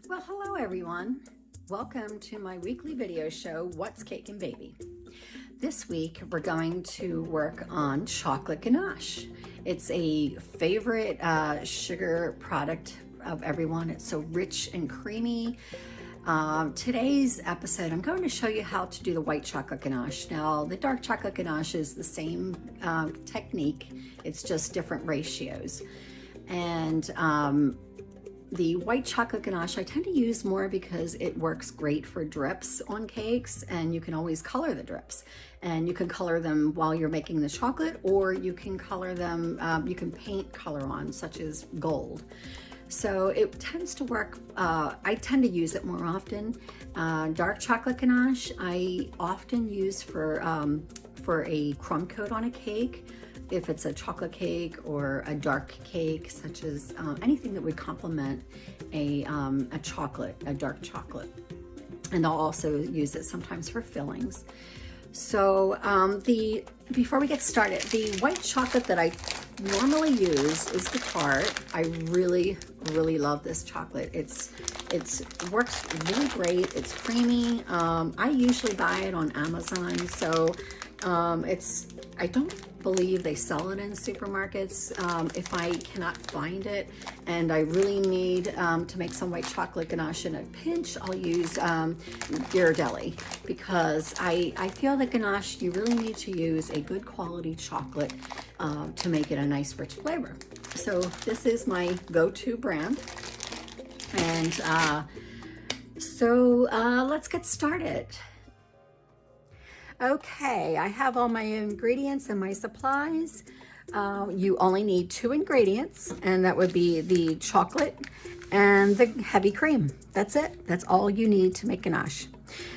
Well, hello everyone. Welcome to my weekly video show, What's Caking Baby? This week we're going to work on chocolate ganache. It's a favorite sugar product of everyone. It's so rich and creamy. Today's episode, I'm going to show you how to do the white chocolate ganache. Now, the dark chocolate ganache is the same technique. It's just different ratios. And the white chocolate ganache I tend to use more because it works great for drips on cakes, and you can always color the drips. And you can color them while you're making the chocolate, or you can color them, you can paint color on, such as gold. So it tends to work, I tend to use it more often. Dark chocolate ganache I often use for a crumb coat on a cake, if it's a chocolate cake or a dark cake, such as anything that would complement a dark chocolate. And I'll also use it sometimes for fillings. So before we get started, the white chocolate that I normally use is the tart. I really love this chocolate. It works really great. It's creamy. I usually buy it on Amazon, so I don't believe they sell it in supermarkets. If I cannot find it and I really need to make some white chocolate ganache in a pinch, I'll use Ghirardelli, because I feel that ganache, you really need to use a good quality chocolate to make it a nice rich flavor. So this is my go-to brand. And let's get started. Okay, I have all my ingredients and my supplies. You only need 2 ingredients, and that would be the chocolate and the heavy cream. That's it. That's all you need to make ganache.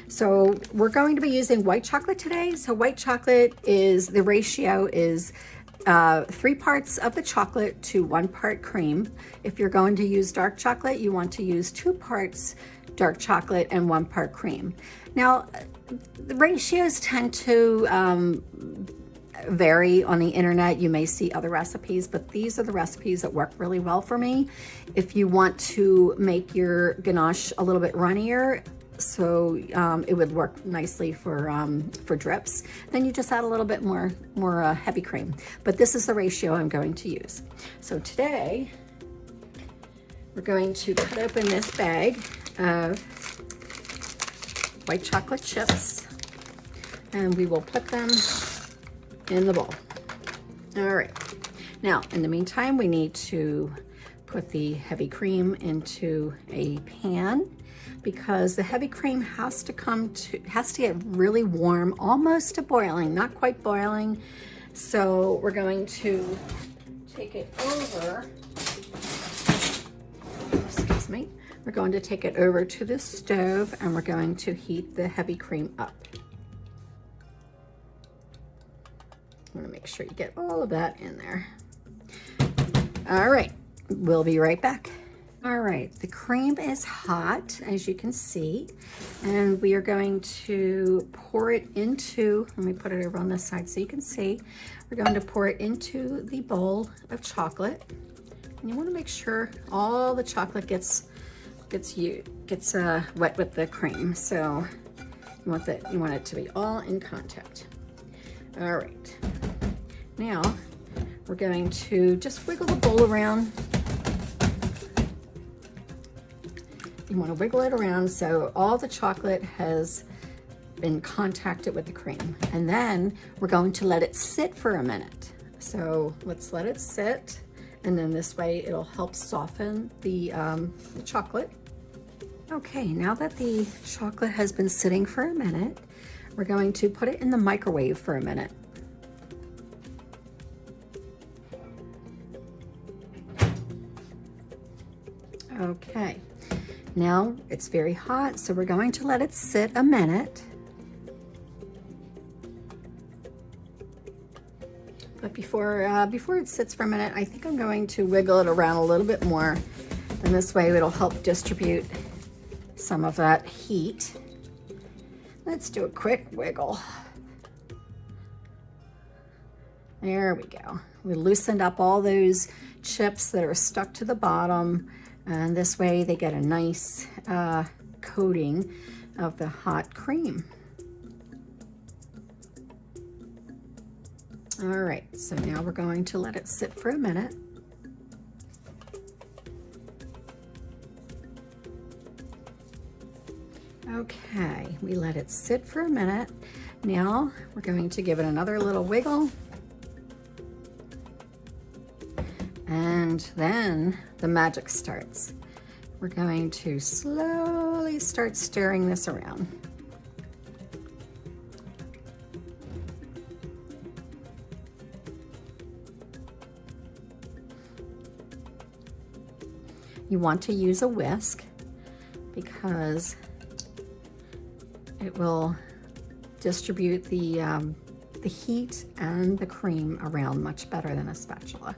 So we're going to be using white chocolate today. So white chocolate the ratio is 3 parts of the chocolate to 1 part cream. If you're going to use dark chocolate, you want to use 2 parts dark chocolate and 1 part cream. Now, the ratios tend to vary on the internet. You may see other recipes, but these are the recipes that work really well for me. If you want to make your ganache a little bit runnier, so it would work nicely for drips, then you just add a little bit more heavy cream. But this is the ratio I'm going to use. So today, we're going to cut open this bag of white chocolate chips, and we will put them in the bowl. All right. Now, in the meantime, we need to put the heavy cream into a pan, because the heavy cream has to get really warm, almost to boiling, not quite boiling. So we're going to take it over. Excuse me. We're going to take it over to the stove, and we're going to heat the heavy cream up. I'm going to make sure you get all of that in there. All right, we'll be right back. All right, the cream is hot, as you can see, and we are going to pour it into, let me put it over on this side so you can see. We're going to pour it into the bowl of chocolate, and you want to make sure all the chocolate gets wet with the cream. So you want it to be all in contact. All right, now we're going to just wiggle the bowl around. You want to wiggle it around so all the chocolate has been contacted with the cream, and then we're going to let it sit for a minute. So let's let it sit, and then this way it'll help soften the chocolate. Okay, now that the chocolate has been sitting for a minute, we're going to put it in the microwave for a minute. Okay, now it's very hot, so we're going to let it sit a minute. But before it sits for a minute, I think I'm going to wiggle it around a little bit more, and this way it'll help distribute some of that heat. Let's do a quick wiggle. There we go. We loosened up all those chips that are stuck to the bottom. And this way they get a nice coating of the hot cream. All right, so now we're going to let it sit for a minute. Okay, we let it sit for a minute. Now we're going to give it another little wiggle. And then the magic starts. We're going to slowly start stirring this around. You want to use a whisk because it will distribute the heat and the cream around much better than a spatula.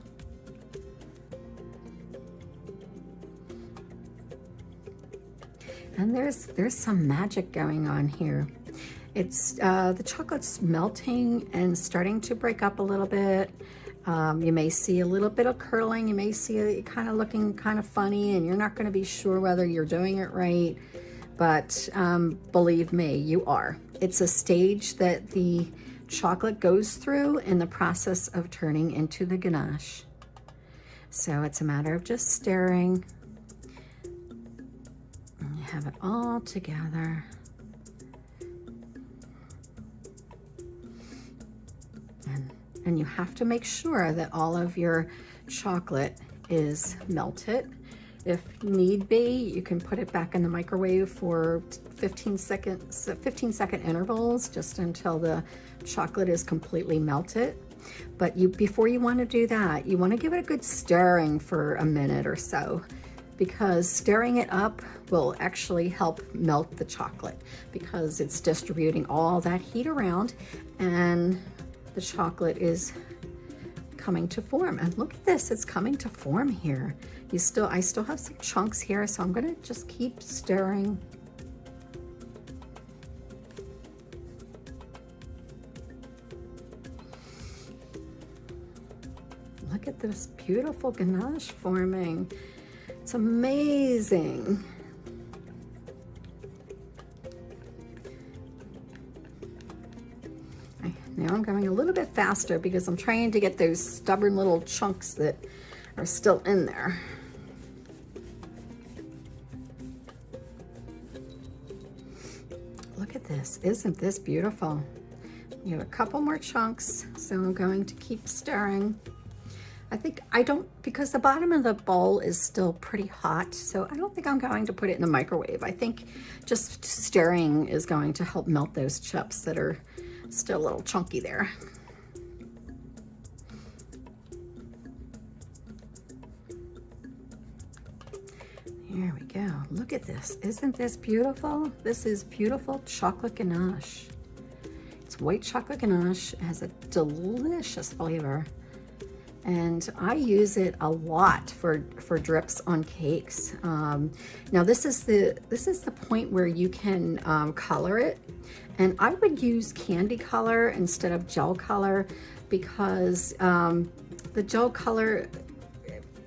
And there's some magic going on here. It's the chocolate's melting and starting to break up a little bit. You may see a little bit of curling. You may see it kind of looking kind of funny, and you're not going to be sure whether you're doing it right. But believe me, you are. It's a stage that the chocolate goes through in the process of turning into the ganache. So it's a matter of just stirring. And you have it all together. And you have to make sure that all of your chocolate is melted. If need be, you can put it back in the microwave for 15 second intervals, just until the chocolate is completely melted. But before you want to do that, you want to give it a good stirring for a minute or so, because stirring it up will actually help melt the chocolate, because it's distributing all that heat around and the chocolate is coming to form. And look at this, it's coming to form here. I still have some chunks here, so I'm gonna just keep stirring. Look at this beautiful ganache forming. It's amazing. Now I'm going a little bit faster because I'm trying to get those stubborn little chunks that are still in there. Look at this, isn't this beautiful? You have a couple more chunks, so I'm going to keep stirring. Because the bottom of the bowl is still pretty hot, so I don't think I'm going to put it in the microwave. I think just stirring is going to help melt those chips that are still a little chunky there. Here we go. Look at this. Isn't this beautiful? This is beautiful chocolate ganache. It's white chocolate ganache. It has a delicious flavor. And I use it a lot for drips on cakes. Now this is the point where you can color it, and I would use candy color instead of gel color, because the gel color,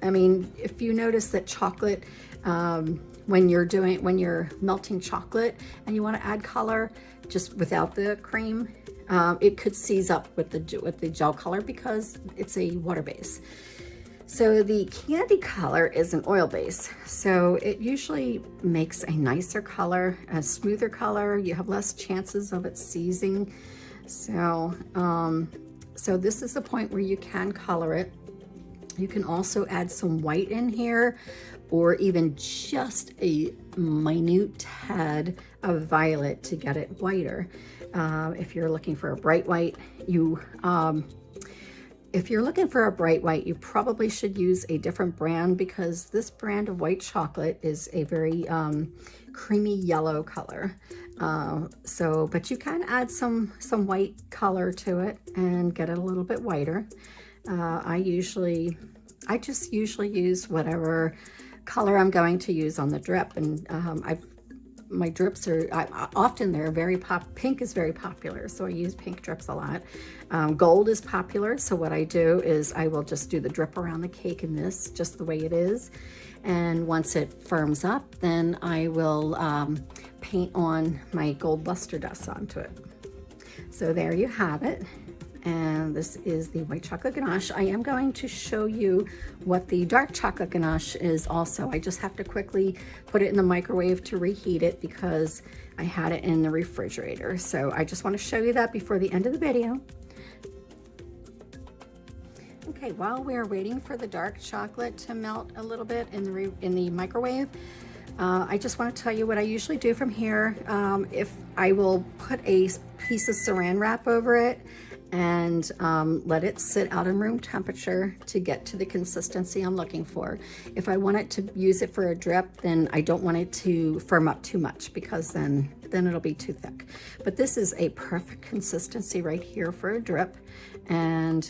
I mean, if you notice that chocolate, when you're melting chocolate and you want to add color just without the cream, it could seize up with the gel color because it's a water base. So the candy color is an oil base, so it usually makes a nicer color, a smoother color. You have less chances of it seizing. So so this is the point where you can color it. You can also add some white in here, or even just a minute tad of violet to get it whiter. If you're looking for a bright white, you probably should use a different brand, because this brand of white chocolate is a very creamy yellow color. But you can add some white color to it and get it a little bit whiter. I just usually use whatever color I'm going to use on the drip, and my drips are, often they're pink is very popular, so I use pink drips a lot. Gold is popular, so what I do is I will just do the drip around the cake in this, just the way it is. And once it firms up, then I will paint on my gold luster dust onto it. So there you have it. And this is the white chocolate ganache. I am going to show you what the dark chocolate ganache is also. I just have to quickly put it in the microwave to reheat it because I had it in the refrigerator. So I just want to show you that before the end of the video. Okay, while we're waiting for the dark chocolate to melt a little bit in the microwave, I just want to tell you what I usually do from here. If I will put a piece of saran wrap over it and let it sit out in room temperature to get to the consistency I'm looking for. If I want it to use it for a drip, then I don't want it to firm up too much because then it'll be too thick. But this is a perfect consistency right here for a drip. And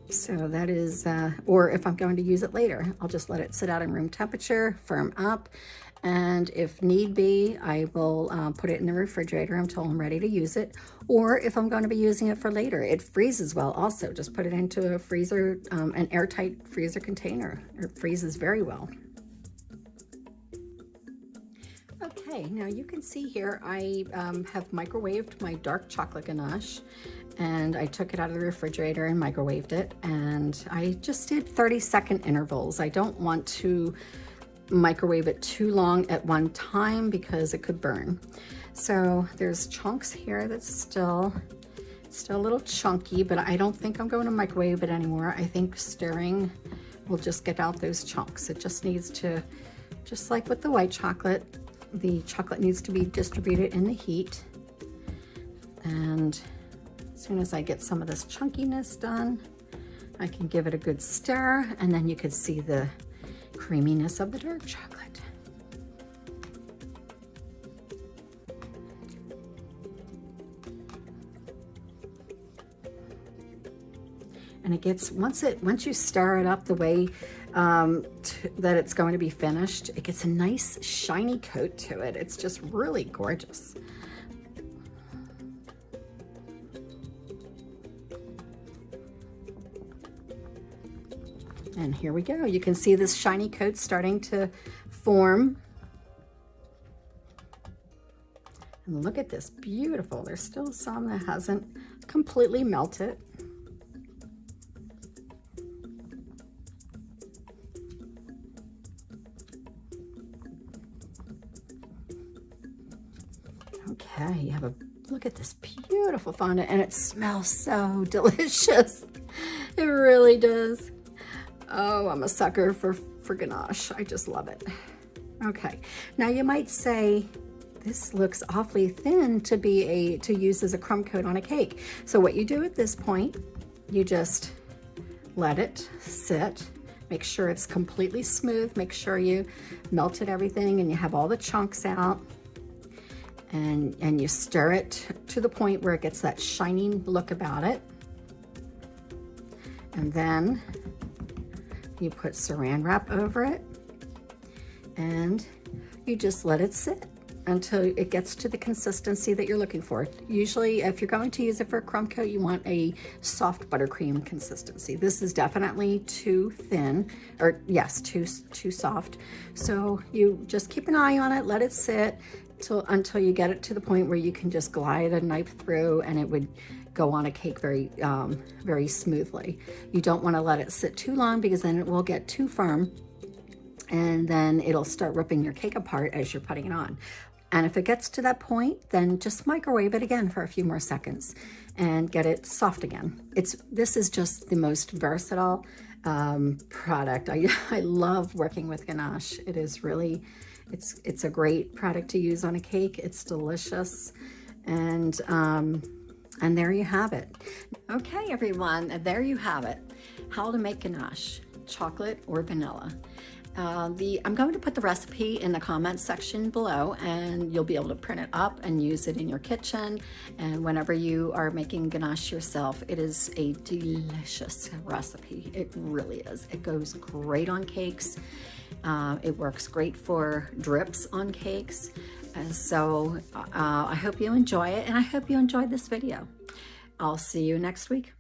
so that is, or if I'm going to use it later, I'll just let it sit out in room temperature, firm up. And if need be, I will put it in the refrigerator until I'm ready to use it. Or if I'm going to be using it for later, it freezes well also. Just put it into a freezer, an airtight freezer container. It freezes very well. Okay, now you can see here I have microwaved my dark chocolate ganache, and I took it out of the refrigerator and microwaved it, and I just did 30-second intervals. I don't want to microwave it too long at one time because it could burn. So there's chunks here that's still a little chunky, but I don't think I'm going to microwave it anymore. I think stirring will just get out those chunks. It just needs to, just like with the white chocolate, the chocolate needs to be distributed in the heat. And as soon as I get some of this chunkiness done, I can give it a good stir, and then you can see the creaminess of the dark chocolate. And it gets, once you stir it up the way that it's going to be finished, it gets a nice shiny coat to it. It's just really gorgeous. And here we go. You can see this shiny coat starting to form. And look at this, beautiful. There's still some that hasn't completely melted. Okay, you have a look at this beautiful fondant, and it smells so delicious. It really does. Oh, I'm a sucker for ganache. I just love it. Okay, now you might say, this looks awfully thin to use as a crumb coat on a cake. So what you do at this point, you just let it sit. Make sure it's completely smooth. Make sure you melted everything and you have all the chunks out. And you stir it to the point where it gets that shining look about it. And then you put saran wrap over it, and you just let it sit until it gets to the consistency that you're looking for. Usually, if you're going to use it for a crumb coat, you want a soft buttercream consistency. This is definitely too thin, or yes, too soft. So you just keep an eye on it, let it sit until you get it to the point where you can just glide a knife through and it would go on a cake very, very smoothly. You don't want to let it sit too long because then it will get too firm and then it'll start ripping your cake apart as you're putting it on. And if it gets to that point, then just microwave it again for a few more seconds and get it soft again. This is just the most versatile product. I love working with ganache. It is really, it's a great product to use on a cake. It's delicious. And there you have it. Okay, everyone, there you have it. How to make ganache, chocolate or vanilla. I'm going to put the recipe in the comments section below, and you'll be able to print it up and use it in your kitchen. And whenever you are making ganache yourself, it is a delicious recipe. It really is. It goes great on cakes. It works great for drips on cakes. So I hope you enjoy it, and I hope you enjoyed this video. I'll see you next week.